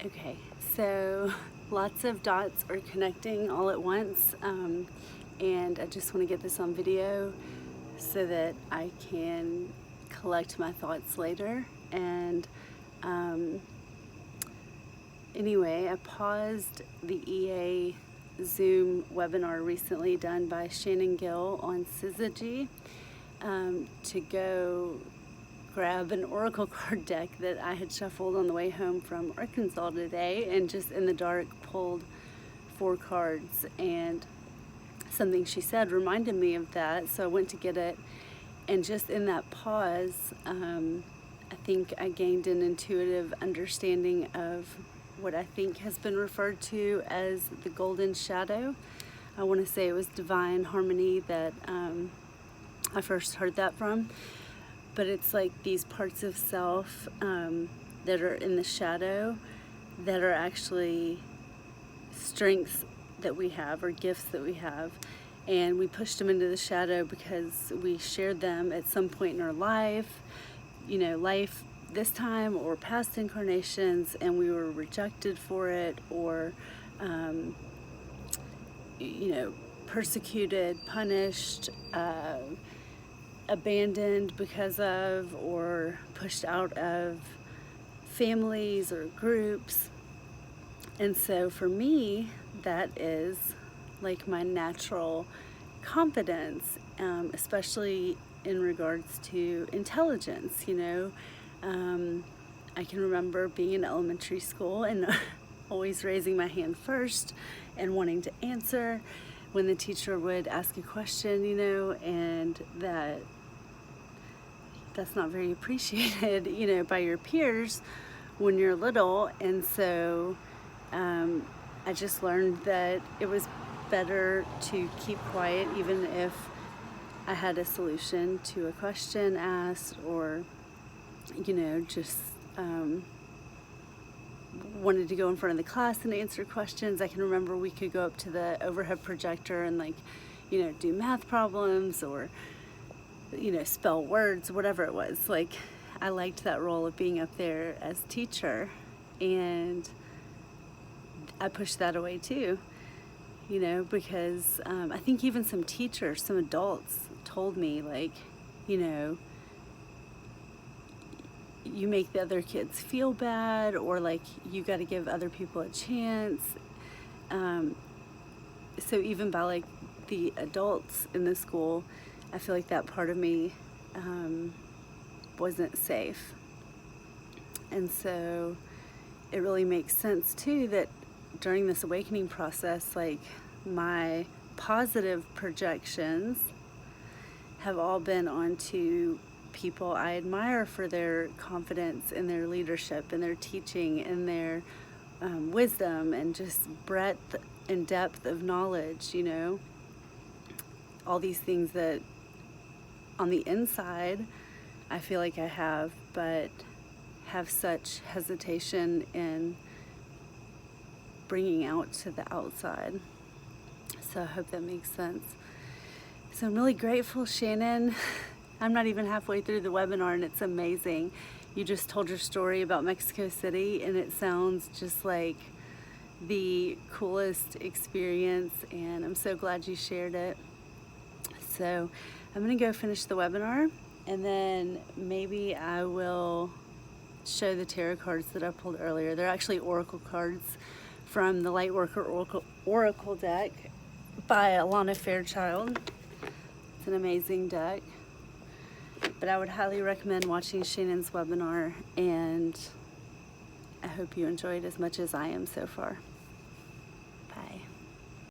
Okay, so lots of dots are connecting all at once, and I just want to get this on video so that I can collect my thoughts later. And anyway, I paused the EA Zoom webinar recently done by Shannon Gill on Syzegy to go grab an oracle card deck that I had shuffled on the way home from Arkansas today, and just in the dark pulled 4 cards, and something she said reminded me of that, so I went to get it. And just in that pause, I think I gained an intuitive understanding of what I think has been referred to as the golden shadow. I want to say it was divine harmony that I first heard that from. But it's like these parts of self that are in the shadow that are actually strengths that we have, or gifts that we have. And we pushed them into the shadow because we shared them at some point in our life, life this time or past incarnations, and we were rejected for it, or, persecuted, punished, abandoned because of, or pushed out of families or groups. And so for me, that is like my natural confidence, especially in regards to intelligence. I can remember being in elementary school and always raising my hand first and wanting to answer when the teacher would ask a question, and that's not very appreciated, by your peers when you're little. And so I just learned that it was better to keep quiet, even if I had a solution to a question asked, or, just wanted to go in front of the class and answer questions. I can remember we could go up to the overhead projector and do math problems, or spell words, whatever it was. I liked that role of being up there as teacher, and I pushed that away too, because I think even some teachers, some adults told me, you make the other kids feel bad, or you got to give other people a chance. So even by the adults in the school, I feel like that part of me wasn't safe. And so it really makes sense too that during this awakening process, my positive projections have all been onto people I admire for their confidence and their leadership and their teaching and their wisdom and just breadth and depth of knowledge, all these things that on the inside I feel like I have, but have such hesitation in bringing out to the outside. So I hope that makes sense. So I'm really grateful, Shannon. I'm not even halfway through the webinar and it's amazing. You just told your story about Mexico City and it sounds just like the coolest experience, and I'm so glad you shared it. So I'm gonna go finish the webinar, and then maybe I will show the tarot cards that I pulled earlier. They're actually oracle cards from the Lightworker Oracle deck by Alana Fairchild. It's an amazing deck. But I would highly recommend watching Shannon's webinar, and I hope you enjoyed as much as I am so far.